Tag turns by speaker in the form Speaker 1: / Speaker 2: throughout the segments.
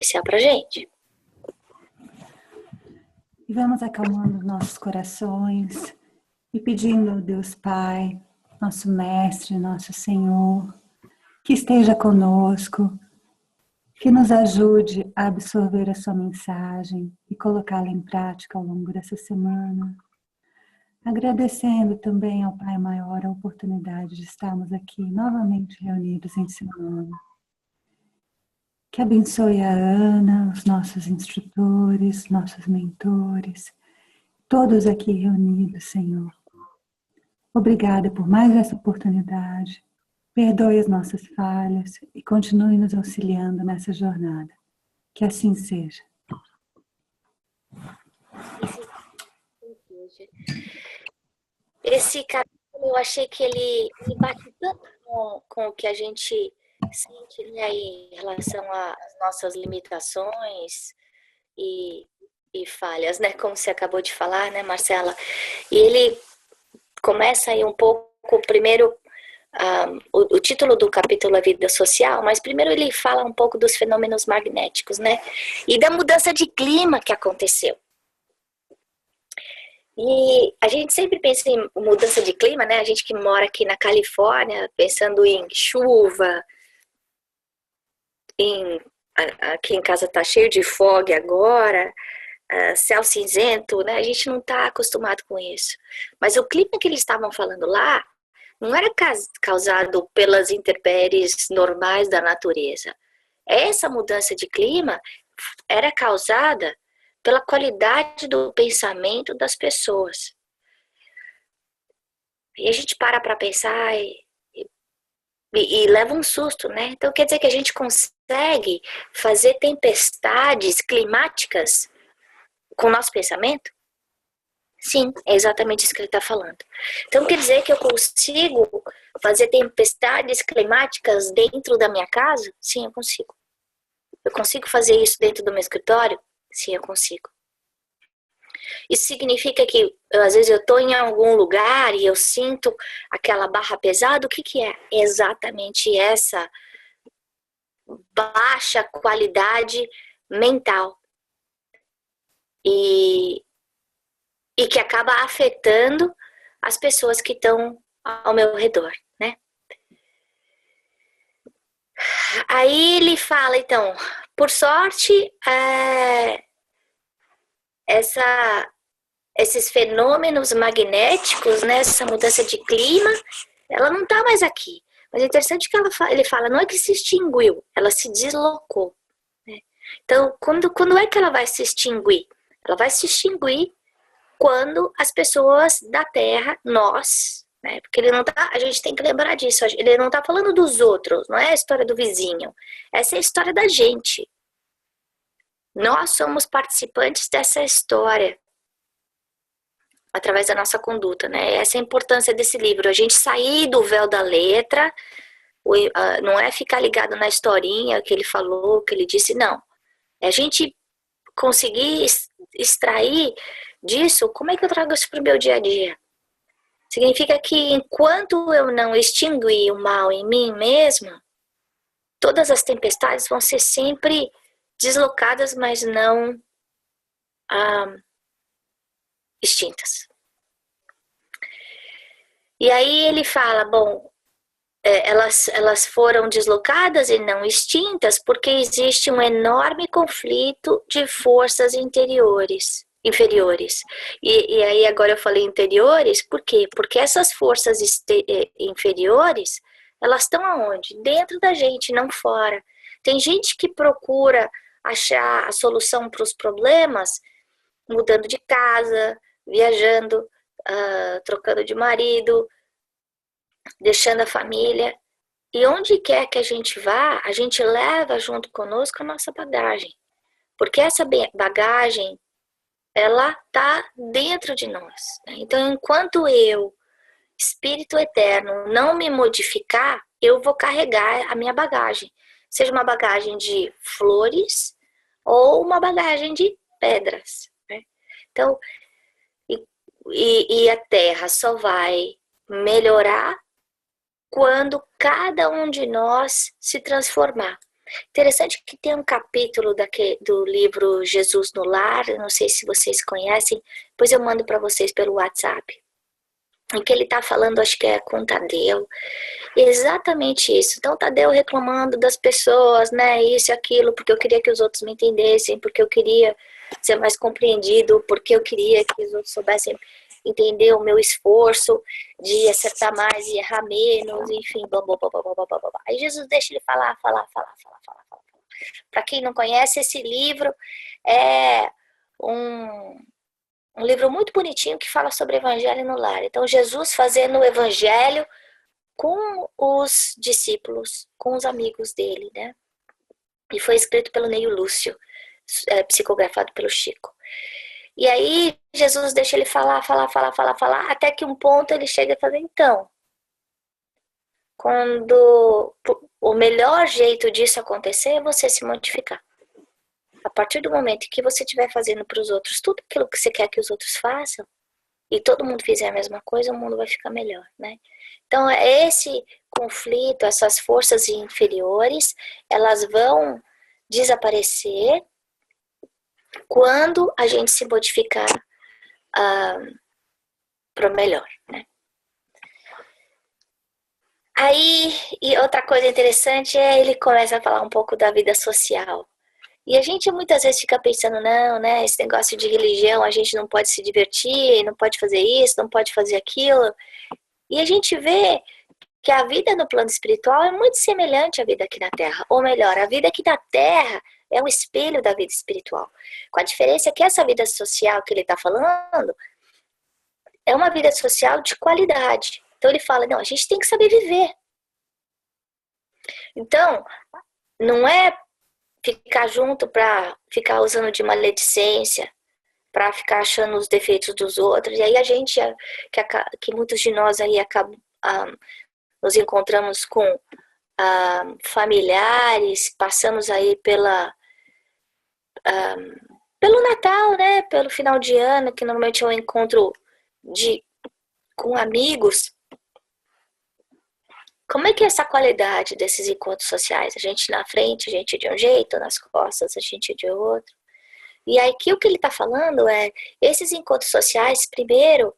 Speaker 1: iniciar pra gente.
Speaker 2: E vamos acalmando nossos corações e pedindo ao Deus Pai, nosso Mestre, nosso Senhor, que esteja conosco, que nos ajude a absorver a sua mensagem e colocá-la em prática ao longo dessa semana. Agradecendo também ao Pai Maior a oportunidade de estarmos aqui novamente reunidos em seu nome. Que abençoe a Ana, os nossos instrutores, nossos mentores, todos aqui reunidos, Senhor. Obrigada por mais essa oportunidade. Perdoe as nossas falhas e continue nos auxiliando nessa jornada. Que assim seja.
Speaker 1: Esse capítulo, eu achei que ele bate tanto com o que a gente sente, né, em relação às nossas limitações e falhas, né, como você acabou de falar, né, Marcela? E ele começa aí um pouco, primeiro, o título do capítulo é Vida Social, mas primeiro ele fala um pouco dos fenômenos magnéticos, né, e da mudança de clima que aconteceu. E a gente sempre pensa em mudança de clima, né? A gente que mora aqui na Califórnia, pensando em chuva, aqui em casa tá cheio de fog agora, céu cinzento, né? A gente não tá acostumado com isso. Mas o clima que eles estavam falando lá não era causado pelas intempéries normais da natureza. Essa mudança de clima era causada pela qualidade do pensamento das pessoas. E a gente para pensar e leva um susto, né? Então quer dizer que a gente consegue fazer tempestades climáticas com o nosso pensamento? Sim, é exatamente isso que ele está falando. Então quer dizer que eu consigo fazer tempestades climáticas dentro da minha casa? Sim, eu consigo. Eu consigo fazer isso dentro do meu escritório? Sim, eu consigo. Isso significa que, às vezes, eu estou em algum lugar e eu sinto aquela barra pesada. O que é? É exatamente essa baixa qualidade mental. E que acaba afetando as pessoas que estão ao meu redor, né? Aí ele fala, então, por sorte, esses fenômenos magnéticos, né, essa mudança de clima, ela não está mais aqui. Mas é interessante que ele fala, não é que se extinguiu, ela se deslocou. Né? Então, quando é que ela vai se extinguir? Ela vai se extinguir quando as pessoas da Terra, nós, né, porque ele não tá, a gente tem que lembrar disso, ele não está falando dos outros, não é a história do vizinho, essa é a história da gente. Nós somos participantes dessa história através da nossa conduta, né? Essa é a importância desse livro, a gente sair do véu da letra, não é ficar ligado na historinha que ele falou, que ele disse, não. É a gente conseguir extrair disso, como é que eu trago isso para o meu dia a dia? Significa que enquanto eu não extinguir o mal em mim mesma, todas as tempestades vão ser sempre deslocadas, mas não extintas. E aí ele fala, bom, elas foram deslocadas e não extintas porque existe um enorme conflito de forças inferiores. E aí agora eu falei interiores, por quê? Porque essas forças inferiores, elas estão aonde? Dentro da gente, não fora. Tem gente que procura achar a solução para os problemas mudando de casa, viajando, trocando de marido, deixando a família. E onde quer que a gente vá, a gente leva junto conosco a nossa bagagem. Porque essa bagagem, ela está dentro de nós. Né? Então, enquanto eu, espírito eterno, não me modificar, eu vou carregar a minha bagagem. Seja uma bagagem de flores ou uma bagagem de pedras. Né? Então, e a Terra só vai melhorar quando cada um de nós se transformar. Interessante que tem um capítulo do livro Jesus no Lar, eu não sei se vocês conhecem, depois eu mando para vocês pelo WhatsApp, em que ele está falando, acho que é com Tadeu, exatamente isso. Então, Tadeu reclamando das pessoas, né, isso e aquilo, porque eu queria que os outros me entendessem, porque eu queria ser mais compreendido, porque eu queria que os outros soubessem entender o meu esforço de acertar mais e errar menos, enfim, blá, blá, blá, blá, blá, blá, blá. Aí Jesus deixa ele falar. Para quem não conhece, esse livro é um livro muito bonitinho que fala sobre evangelho no lar. Então, Jesus fazendo o evangelho com os discípulos, com os amigos dele, né? E foi escrito pelo Neio Lúcio, psicografado pelo Chico. E aí, Jesus deixa ele falar, até que um ponto ele chega e fala, então, quando o melhor jeito disso acontecer é você se modificar. A partir do momento que você estiver fazendo para os outros tudo aquilo que você quer que os outros façam, e todo mundo fizer a mesma coisa, o mundo vai ficar melhor, né? Então, esse conflito, essas forças inferiores, elas vão desaparecer quando a gente se modificar para o melhor, né? Aí, e outra coisa interessante é ele começa a falar um pouco da vida social. E a gente muitas vezes fica pensando, não, né, esse negócio de religião, a gente não pode se divertir, não pode fazer isso, não pode fazer aquilo. E a gente vê que a vida no plano espiritual é muito semelhante à vida aqui na Terra. Ou melhor, a vida aqui na Terra é um espelho da vida espiritual. Com a diferença que essa vida social que ele está falando é uma vida social de qualidade. Então ele fala, não, a gente tem que saber viver. Então, não é ficar junto para ficar usando de maledicência, para ficar achando os defeitos dos outros. E aí a gente, que muitos de nós aí acabam, nos encontramos com familiares, passamos aí pelo Natal, né? Pelo final de ano, que normalmente é um encontro com amigos. Como é que é essa qualidade desses encontros sociais? A gente na frente, a gente de um jeito, nas costas, a gente de outro. E aí que o que ele está falando é, esses encontros sociais, primeiro,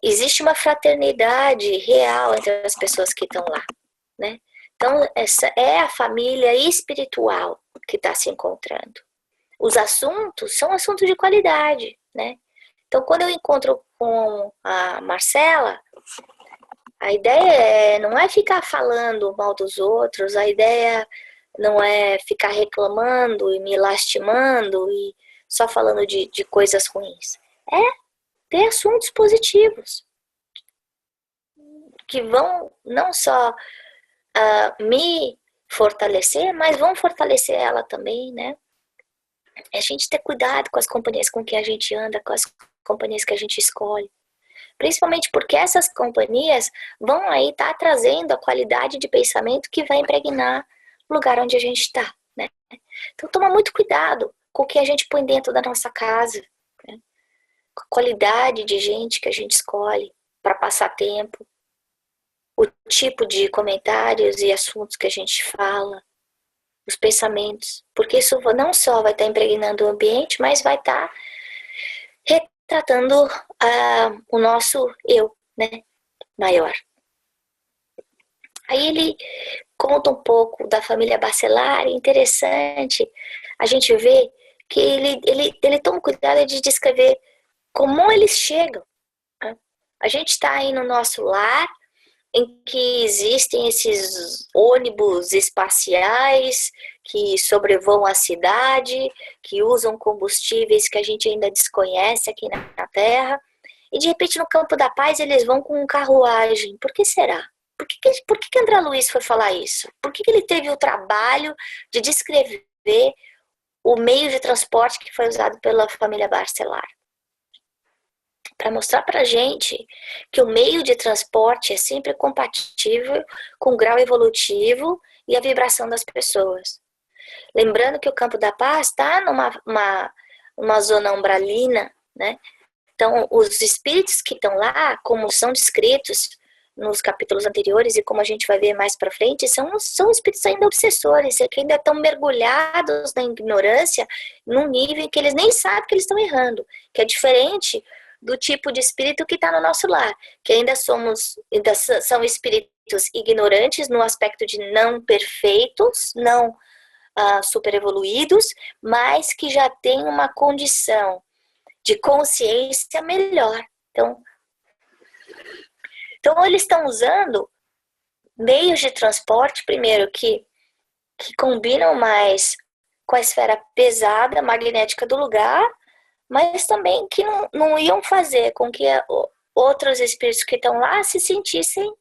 Speaker 1: existe uma fraternidade real entre as pessoas que estão lá, né? Então, essa é a família espiritual que está se encontrando. Os assuntos são assuntos de qualidade, né? Então, quando eu encontro com a Marcela, a ideia não é ficar falando mal dos outros, a ideia não é ficar reclamando e me lastimando e só falando de coisas ruins. É ter assuntos positivos que vão não só me fortalecer, mas vão fortalecer ela também, né? É a gente ter cuidado com as companhias com que a gente anda, com as companhias que a gente escolhe. Principalmente porque essas companhias vão aí estar trazendo a qualidade de pensamento que vai impregnar o lugar onde a gente está, né? Então, toma muito cuidado com o que a gente põe dentro da nossa casa, né? Com a qualidade de gente que a gente escolhe para passar tempo, o tipo de comentários e assuntos que a gente fala, os pensamentos, porque isso não só vai estar impregnando o ambiente, mas vai estar retratando o nosso eu, né, maior. Aí ele conta um pouco da família Bacelar, interessante a gente vê que ele toma cuidado de descrever como eles chegam, né? A gente está aí no nosso lar, em que existem esses ônibus espaciais que sobrevoam a cidade, que usam combustíveis que a gente ainda desconhece aqui na Terra, e de repente no Campo da Paz eles vão com carruagem. Por que será? Por que André Luiz foi falar isso? Por que ele teve o trabalho de descrever o meio de transporte que foi usado pela família Bacelar? Para mostrar para a gente que o meio de transporte é sempre compatível com o grau evolutivo e a vibração das pessoas. Lembrando que o Campo da Paz está numa zona umbralina, né? Então, os espíritos que estão lá, como são descritos nos capítulos anteriores e como a gente vai ver mais para frente, são espíritos ainda obsessores, que ainda estão mergulhados na ignorância num nível em que eles nem sabem que eles estão errando, que é diferente do tipo de espírito que está no nosso lar, que ainda são espíritos ignorantes no aspecto de não perfeitos, não super evoluídos, mas que já têm uma condição de consciência melhor. Então eles estão usando meios de transporte, primeiro, que combinam mais com a esfera pesada, magnética do lugar, mas também que não iam fazer com que outros espíritos que estão lá se sentissem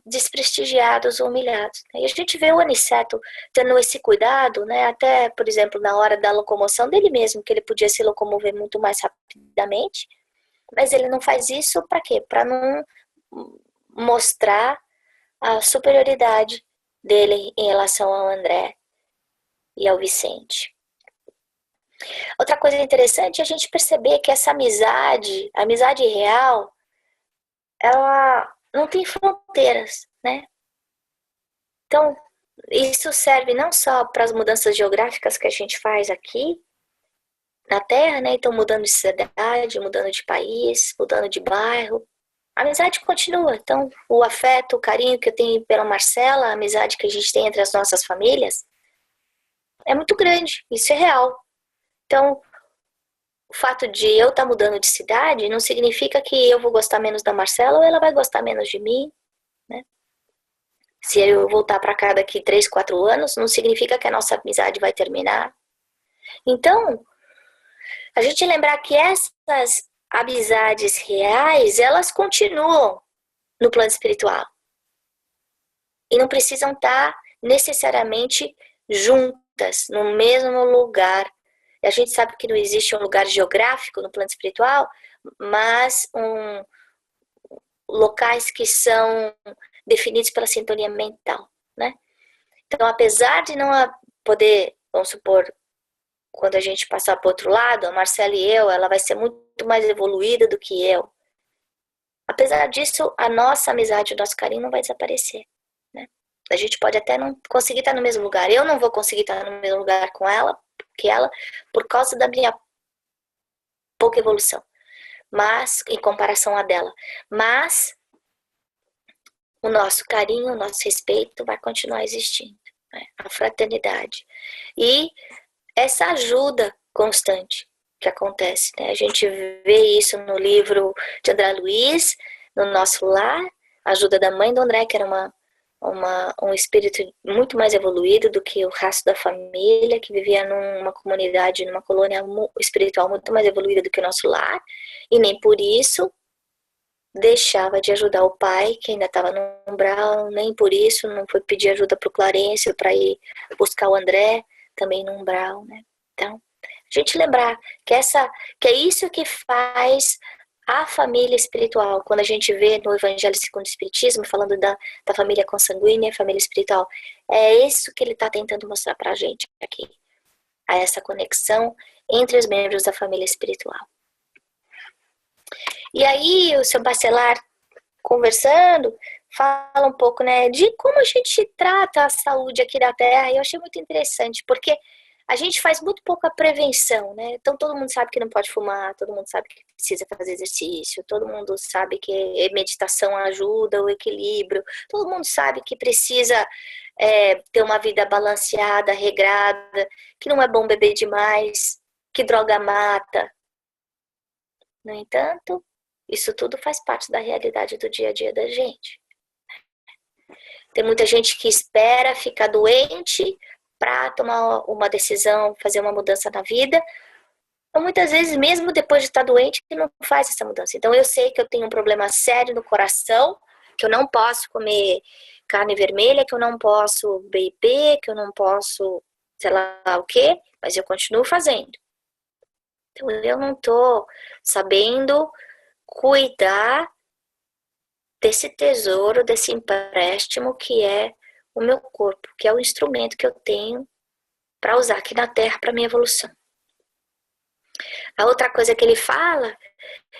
Speaker 1: desprestigiados ou humilhados. E a gente vê o Aniceto tendo esse cuidado, né? Até, por exemplo, na hora da locomoção dele mesmo, que ele podia se locomover muito mais rapidamente, mas ele não faz isso para quê? Para não mostrar a superioridade dele em relação ao André e ao Vicente. Outra coisa interessante é a gente perceber que essa amizade, a amizade real, ela não tem fronteiras, né? Então, isso serve não só para as mudanças geográficas que a gente faz aqui na Terra, né? Então, mudando de cidade, mudando de país, mudando de bairro. A amizade continua. Então, o afeto, o carinho que eu tenho pela Marcela, a amizade que a gente tem entre as nossas famílias, é muito grande. Isso é real. Então, o fato de eu estar mudando de cidade não significa que eu vou gostar menos da Marcela ou ela vai gostar menos de mim, né? Se eu voltar para cá daqui 3, 4 anos, não significa que a nossa amizade vai terminar. Então, a gente lembrar que essas amizades reais, elas continuam no plano espiritual. E não precisam estar necessariamente juntas, no mesmo lugar. A gente sabe que não existe um lugar geográfico no plano espiritual, mas locais que são definidos pela sintonia mental, né? Então, apesar de não poder, vamos supor, quando a gente passar para o outro lado, a Marcela e eu, ela vai ser muito mais evoluída do que eu. Apesar disso, a nossa amizade, o nosso carinho não vai desaparecer, né? A gente pode até não conseguir estar no mesmo lugar. Eu não vou conseguir estar no mesmo lugar com ela, por causa da minha pouca evolução, mas em comparação à dela. Mas o nosso carinho, o nosso respeito vai continuar existindo, né? A fraternidade. E essa ajuda constante que acontece, né? A gente vê isso no livro de André Luiz, no Nosso Lar, a ajuda da mãe do André, que era um espírito muito mais evoluído do que o resto da família, que vivia numa comunidade, numa colônia espiritual muito mais evoluída do que o Nosso Lar, e nem por isso deixava de ajudar o pai, que ainda estava no umbral, nem por isso não foi pedir ajuda para o Clarencio para ir buscar o André, também no umbral, né? Então, a gente lembrar que é isso que faz a família espiritual. Quando a gente vê no Evangelho segundo o Espiritismo, falando da família consanguínea, família espiritual, é isso que ele está tentando mostrar para a gente aqui. A essa conexão entre os membros da família espiritual. E aí, o seu Bacelar, conversando, fala um pouco, né, de como a gente trata a saúde aqui da Terra. E eu achei muito interessante, porque a gente faz muito pouco a prevenção, né? Então todo mundo sabe que não pode fumar, todo mundo sabe que precisa fazer exercício, todo mundo sabe que meditação ajuda o equilíbrio, todo mundo sabe que precisa ter uma vida balanceada, regrada, que não é bom beber demais, que droga mata. No entanto, isso tudo faz parte da realidade do dia a dia da gente. Tem muita gente que espera ficar doente para tomar uma decisão, fazer uma mudança na vida, ou muitas vezes, mesmo depois de estar doente, não faz essa mudança. Então, eu sei que eu tenho um problema sério no coração, que eu não posso comer carne vermelha, que eu não posso beber, que eu não posso, sei lá o quê, mas eu continuo fazendo. Então, eu não estou sabendo cuidar desse tesouro, desse empréstimo que é o meu corpo, que é o instrumento que eu tenho para usar aqui na Terra para minha evolução. A outra coisa que ele fala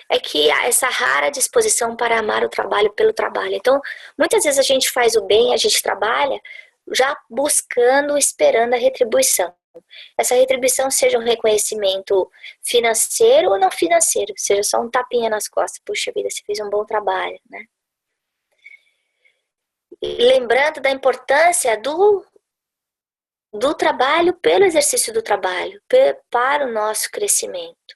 Speaker 1: é que há essa rara disposição para amar o trabalho pelo trabalho. Então, muitas vezes a gente faz o bem, a gente trabalha já buscando, esperando a retribuição. Essa retribuição seja um reconhecimento financeiro ou não financeiro, seja só um tapinha nas costas. Puxa vida, você fez um bom trabalho, né? E lembrando da importância do trabalho pelo exercício do trabalho, para o nosso crescimento.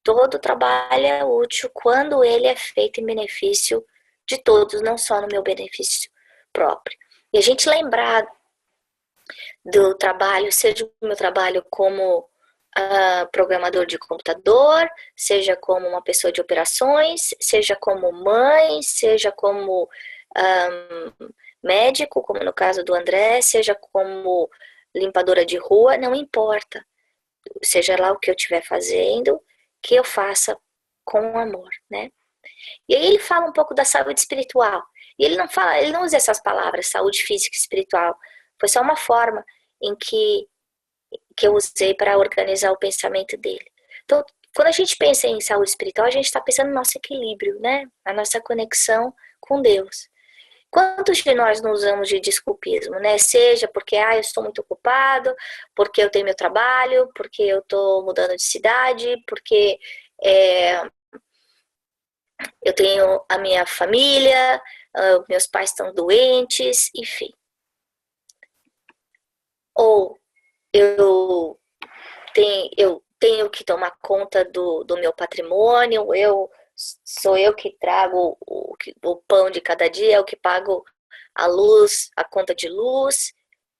Speaker 1: Todo trabalho é útil quando ele é feito em benefício de todos, não só no meu benefício próprio. E a gente lembrar do trabalho, seja o meu trabalho como programador de computador, seja como uma pessoa de operações, seja como mãe, seja como médico, como no caso do André, seja como limpadora de rua, não importa. Seja lá o que eu estiver fazendo, que eu faça com amor, né? E aí ele fala um pouco da saúde espiritual. E ele não usa essas palavras, saúde física e espiritual. Foi só uma forma em que eu usei para organizar o pensamento dele. Então, quando a gente pensa em saúde espiritual, a gente está pensando no nosso equilíbrio, né? Na nossa conexão com Deus. Quantos de nós não usamos de desculpismo, né? Seja porque eu estou muito ocupado, porque eu tenho meu trabalho, porque eu estou mudando de cidade, porque eu tenho a minha família, meus pais estão doentes, enfim. Ou eu tenho que tomar conta do meu patrimônio, sou eu que trago o pão de cada dia, eu que pago a luz, a conta de luz,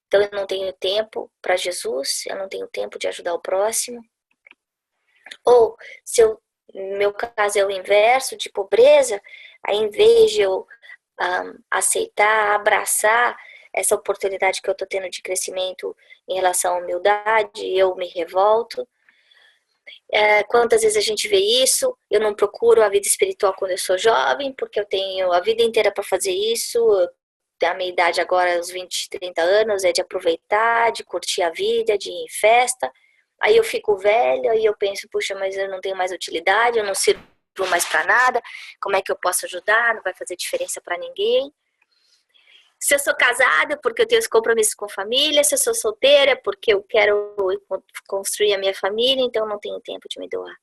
Speaker 1: então eu não tenho tempo para Jesus, eu não tenho tempo de ajudar o próximo. Ou, no meu caso é o inverso, de pobreza, aí em vez de eu aceitar, abraçar essa oportunidade que eu estou tendo de crescimento em relação à humildade, eu me revolto. Quantas vezes a gente vê isso? Eu não procuro a vida espiritual quando eu sou jovem, porque eu tenho a vida inteira para fazer isso. A minha idade agora, os 20, 30 anos, é de aproveitar, de curtir a vida, de ir em festa. Aí eu fico velha e eu penso, puxa, mas eu não tenho mais utilidade, eu não sirvo mais para nada, como é que eu posso ajudar? Não vai fazer diferença para ninguém. Se eu sou casada, porque eu tenho os compromissos com a família. Se eu sou solteira, porque eu quero construir a minha família, então não tenho tempo de me doar.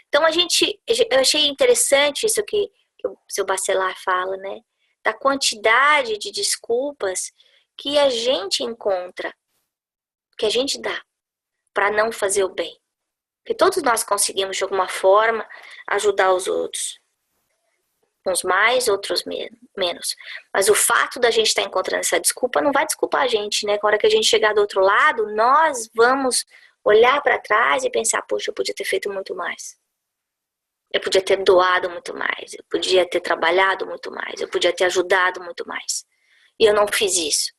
Speaker 1: Então eu achei interessante isso que o seu Bacelar fala, né? Da quantidade de desculpas que a gente encontra, que a gente dá para não fazer o bem. Porque todos nós conseguimos, de alguma forma, ajudar os outros. Uns mais, outros menos. Mas o fato da gente estar encontrando essa desculpa não vai desculpar a gente, né? Na hora que a gente chegar do outro lado, nós vamos olhar para trás e pensar, poxa, eu podia ter feito muito mais. Eu podia ter doado muito mais. Eu podia ter trabalhado muito mais. Eu podia ter ajudado muito mais. E eu não fiz isso.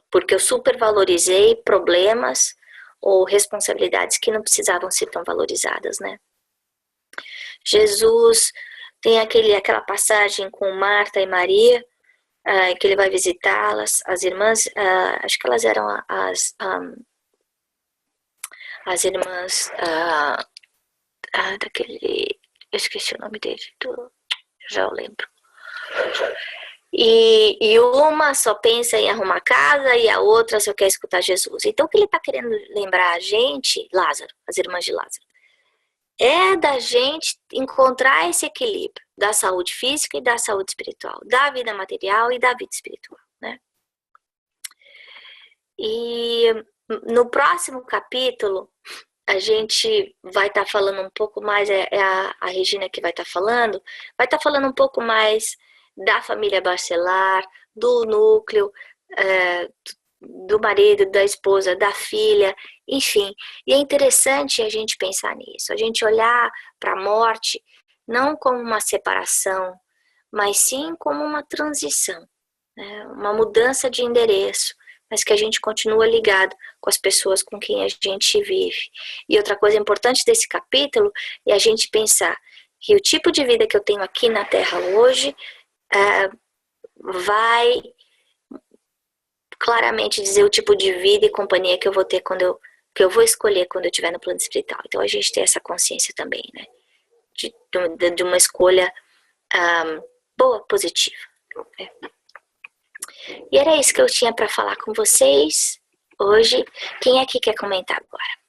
Speaker 1: Porque eu supervalorizei problemas ou responsabilidades que não precisavam ser tão valorizadas, né? Jesus tem aquela passagem com Marta e Maria, que ele vai visitá-las, as irmãs, acho que elas eram as irmãs daquele, eu esqueci o nome dele, já eu lembro. E uma só pensa em arrumar casa e a outra só quer escutar Jesus. Então o que ele está querendo lembrar a gente, Lázaro, as irmãs de Lázaro, é da gente encontrar esse equilíbrio da saúde física e da saúde espiritual, da vida material e da vida espiritual, né? E no próximo capítulo, a gente vai estar falando um pouco mais, a Regina que vai estar falando um pouco mais da família Bacelar, do núcleo, do marido, da esposa, da filha, enfim. E é interessante a gente pensar nisso, a gente olhar para a morte não como uma separação, mas sim como uma transição, né? Uma mudança de endereço, mas que a gente continua ligado com as pessoas com quem a gente vive. E outra coisa importante desse capítulo é a gente pensar que o tipo de vida que eu tenho aqui na Terra hoje vai claramente dizer o tipo de vida e companhia que eu vou ter que eu vou escolher quando eu estiver no plano espiritual. Então a gente tem essa consciência também, né? de uma escolha boa, positiva. Né? E era isso que eu tinha para falar com vocês hoje. Quem aqui quer comentar agora?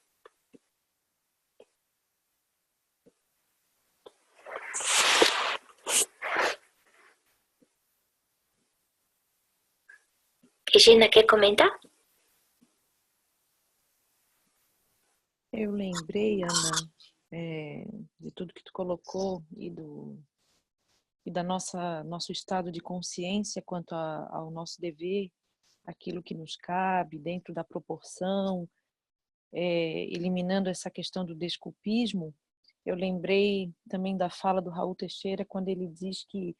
Speaker 1: Regina, quer comentar?
Speaker 3: Eu lembrei, Ana, de tudo que tu colocou e da nosso estado de consciência quanto ao nosso dever, aquilo que nos cabe dentro da proporção, eliminando essa questão do desculpismo. Eu lembrei também da fala do Raul Teixeira quando ele diz que,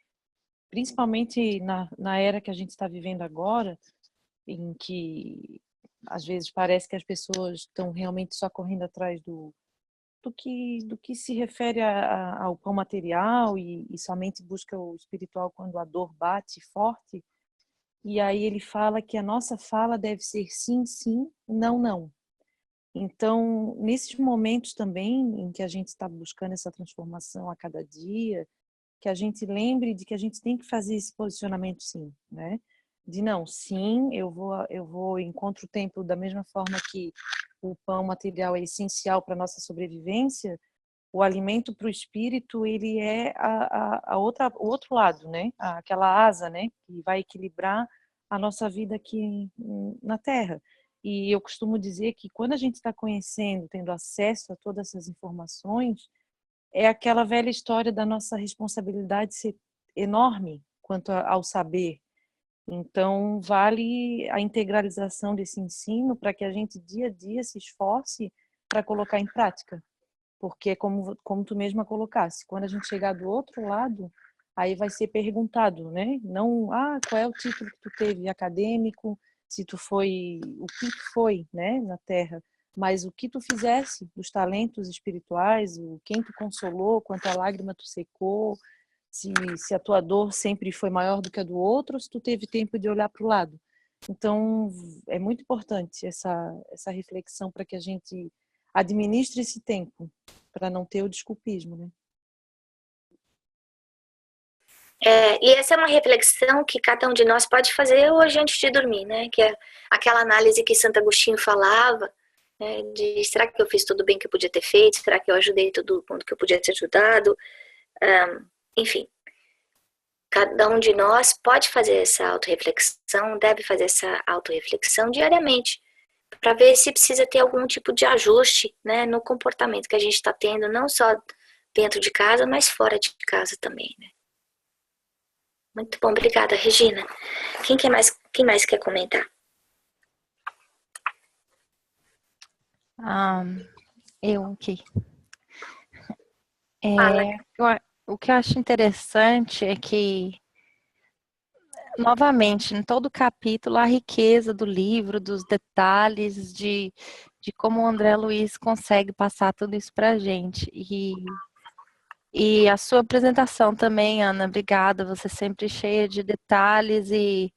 Speaker 3: principalmente na era que a gente está vivendo agora, em que às vezes parece que as pessoas estão realmente só correndo atrás do que se refere ao pão material e somente busca o espiritual quando a dor bate forte. E aí ele fala que a nossa fala deve ser sim, sim, não, não. Então, nesses momentos também em que a gente está buscando essa transformação a cada dia, que a gente lembre de que a gente tem que fazer esse posicionamento sim, né? De não, sim, eu vou encontro o tempo da mesma forma que o pão material é essencial para a nossa sobrevivência, o alimento para o espírito, ele é o outro lado, né? Aquela asa, né? Que vai equilibrar a nossa vida aqui na Terra. E eu costumo dizer que quando a gente está conhecendo, tendo acesso a todas essas informações, é aquela velha história da nossa responsabilidade ser enorme quanto ao saber. Então, vale a integralização desse ensino para que a gente dia a dia se esforce para colocar em prática. Porque é como tu mesma colocasse, quando a gente chegar do outro lado, aí vai ser perguntado, né? Não, qual é o título que tu teve acadêmico, se tu foi, o que tu foi, né, na Terra, mas o que tu fizesse dos talentos espirituais, quem tu consolou, quanta lágrima tu secou, se a tua dor sempre foi maior do que a do outro, ou se tu teve tempo de olhar para o lado. Então, é muito importante essa reflexão para que a gente administre esse tempo, para não ter o desculpismo, né?
Speaker 1: E essa é uma reflexão que cada um de nós pode fazer hoje antes de dormir, né? Que é aquela análise que Santo Agostinho falava, né? De será que eu fiz tudo bem que eu podia ter feito? Será que eu ajudei todo mundo que eu podia ter ajudado? Enfim, cada um de nós pode fazer essa autorreflexão, deve fazer essa autorreflexão diariamente, para ver se precisa ter algum tipo de ajuste, né, no comportamento que a gente está tendo, não só dentro de casa, mas fora de casa também, né? Muito bom, obrigada, Regina. Quem mais quer comentar?
Speaker 4: Eu aqui. O que eu acho interessante é que, novamente, em todo capítulo, a riqueza do livro, dos detalhes, de como o André Luiz consegue passar tudo isso pra gente. E a sua apresentação também, Ana, obrigada. Você sempre cheia de detalhes e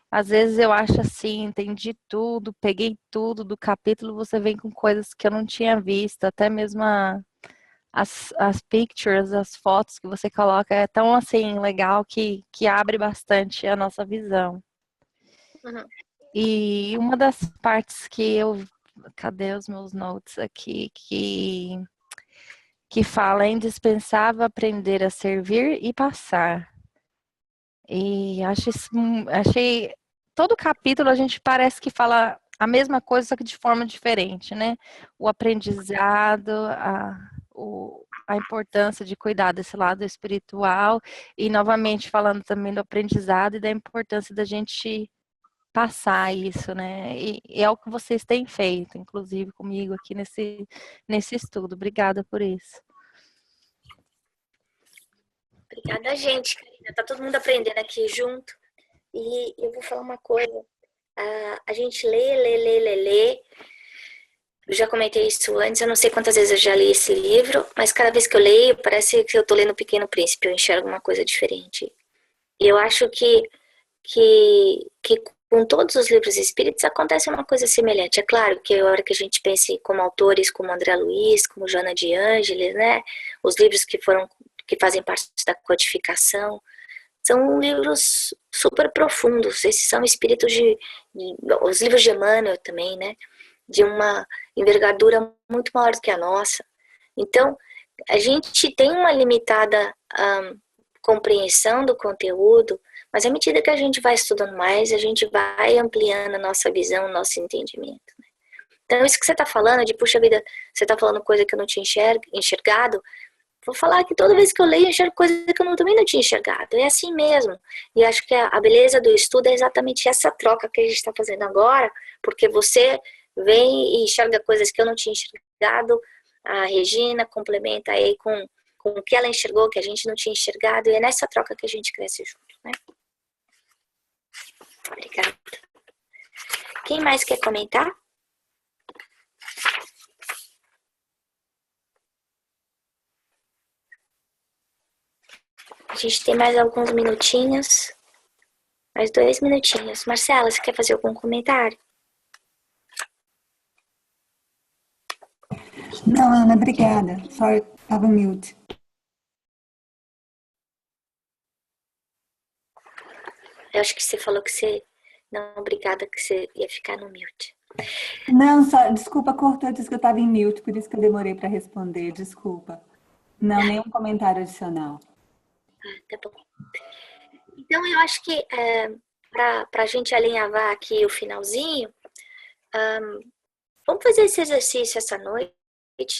Speaker 4: às vezes eu acho assim, entendi tudo, peguei tudo do capítulo, você vem com coisas que eu não tinha visto, até mesmo as pictures, as fotos que você coloca, é tão assim, legal que abre bastante a nossa visão.
Speaker 1: Uhum.
Speaker 4: E uma das partes que cadê os meus notes aqui, que fala, é indispensável aprender a servir e passar. E achei todo capítulo a gente parece que fala a mesma coisa, só que de forma diferente, né? O aprendizado, a importância de cuidar desse lado espiritual e novamente falando também do aprendizado e da importância da gente passar isso, né? E é o que vocês têm feito, inclusive comigo aqui nesse estudo. Obrigada por isso.
Speaker 1: Obrigada, gente, Karina. Tá todo mundo aprendendo aqui junto. E eu vou falar uma coisa. A gente lê. Eu já comentei isso antes, eu não sei quantas vezes eu já li esse livro, mas cada vez que eu leio, parece que eu tô lendo O Pequeno Príncipe, eu enxergo uma coisa diferente. E eu acho que com todos os livros espíritas acontece uma coisa semelhante. É claro que a hora que a gente pensa como autores como André Luiz, como Joana de Ângeles, né, os livros que fazem parte da codificação, são livros super profundos. Esses são espíritos os livros de Emmanuel também, né, de uma envergadura muito maior do que a nossa. Então, a gente tem uma limitada compreensão do conteúdo, mas à medida que a gente vai estudando mais, a gente vai ampliando a nossa visão, o nosso entendimento. Né? Então, isso que você está falando, de puxa vida, você está falando coisa que eu não tinha enxergado, vou falar que toda vez que eu leio, eu enxergo coisa que eu também não tinha enxergado. É assim mesmo. E acho que a beleza do estudo é exatamente essa troca que a gente está fazendo agora, porque você vem e enxerga coisas que eu não tinha enxergado, a Regina complementa aí com o que ela enxergou, que a gente não tinha enxergado, e é nessa troca que a gente cresce junto, né? Obrigada. Quem mais quer comentar? A gente tem mais alguns minutinhos. Mais 2 minutinhos. Marcela, você quer fazer algum comentário?
Speaker 2: Não, Ana, obrigada. Só estava mute.
Speaker 1: Eu acho que você falou que você... Não, obrigada, que você ia ficar no mute.
Speaker 2: Não, só, desculpa, cortou, disse que eu estava em mute, por isso que eu demorei para responder, desculpa. Não, nenhum comentário adicional.
Speaker 1: Tá bom. Então, eu acho que para a gente alinhavar aqui o finalzinho, vamos fazer esse exercício essa noite,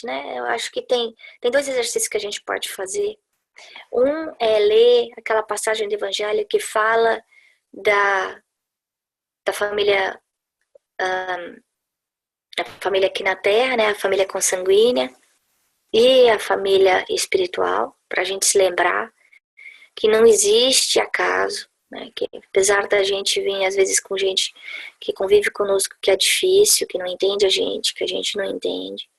Speaker 1: né? Eu acho que tem 2 exercícios que a gente pode fazer. Um é ler aquela passagem do Evangelho que fala da família aqui na Terra, né? A família consanguínea e a família espiritual, para a gente se lembrar que não existe acaso, né? Que apesar da gente vir às vezes com gente que convive conosco que é difícil, que não entende a gente, que a gente não entende,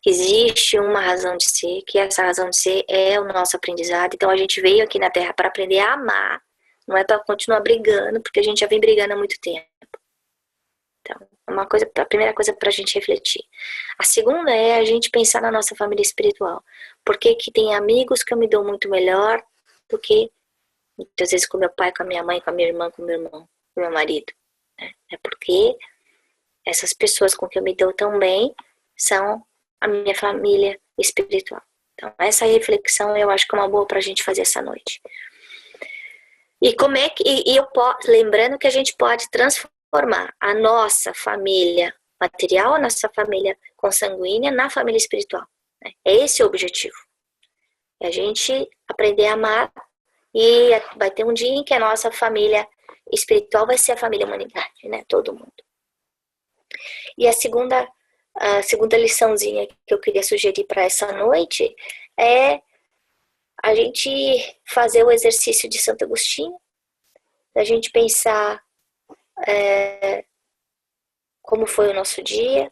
Speaker 1: existe uma razão de ser, que essa razão de ser é o nosso aprendizado. Então a gente veio aqui na Terra para aprender a amar, não é para continuar brigando, porque a gente já vem brigando há muito tempo. Então, a primeira coisa para a gente refletir. A segunda é a gente pensar na nossa família espiritual. Por que tem amigos que eu me dou muito melhor do que muitas vezes com meu pai, com a minha mãe, com a minha irmã, com o meu irmão, com o meu marido. Né? É porque essas pessoas com que eu me dou tão bem são a minha família espiritual. Então, essa reflexão eu acho que é uma boa para a gente fazer essa noite. E como é que lembrando que a gente pode transformar a nossa família material, a nossa família consanguínea na família espiritual. Né? É esse o objetivo. É a gente aprender a amar e vai ter um dia em que a nossa família espiritual vai ser a família humanidade, né? Todo mundo. E a segunda liçãozinha que eu queria sugerir para essa noite é a gente fazer o exercício de Santo Agostinho, a gente pensar como foi o nosso dia,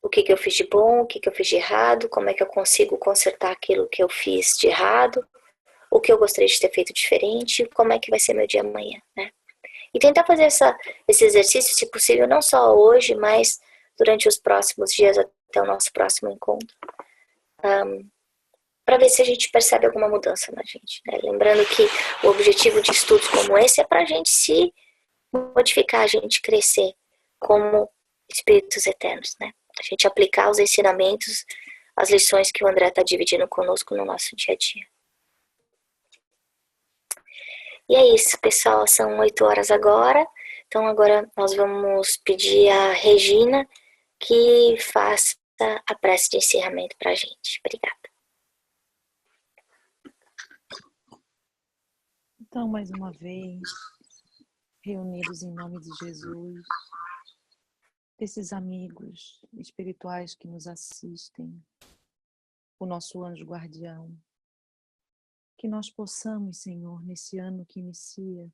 Speaker 1: o que eu fiz de bom, o que eu fiz de errado, como é que eu consigo consertar aquilo que eu fiz de errado, o que eu gostaria de ter feito diferente, como é que vai ser meu dia amanhã, né? E tentar fazer esse exercício, se possível, não só hoje, mas durante os próximos dias até o nosso próximo encontro. Para ver se a gente percebe alguma mudança na gente. Né? Lembrando que o objetivo de estudos como esse é para a gente se modificar, a gente crescer como espíritos eternos. Né? A gente aplicar os ensinamentos, as lições que o André está dividindo conosco no nosso dia a dia. E é isso, pessoal. São 8 horas agora. Então agora nós vamos pedir a Regina que faça a prece de encerramento para a gente. Obrigada.
Speaker 3: Então, mais uma vez, reunidos em nome de Jesus, esses amigos espirituais que nos assistem, o nosso anjo guardião, que nós possamos, Senhor, nesse ano que inicia,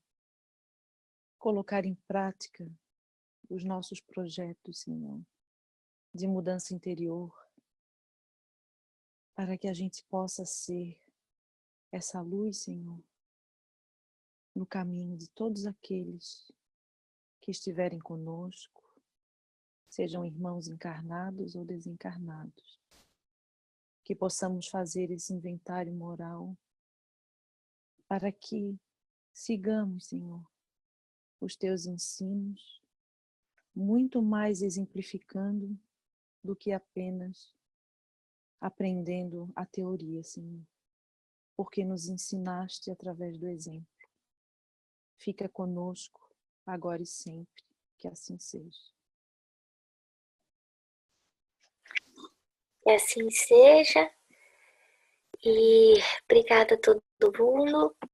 Speaker 3: colocar em prática os nossos projetos, Senhor, de mudança interior, para que a gente possa ser essa luz, Senhor, no caminho de todos aqueles que estiverem conosco, sejam irmãos encarnados ou desencarnados, que possamos fazer esse inventário moral para que sigamos, Senhor, os teus ensinos, muito mais exemplificando do que apenas aprendendo a teoria, Senhor, porque nos ensinaste através do exemplo. Fica conosco, agora e sempre, que assim seja.
Speaker 1: Que assim seja. E obrigada a todo mundo.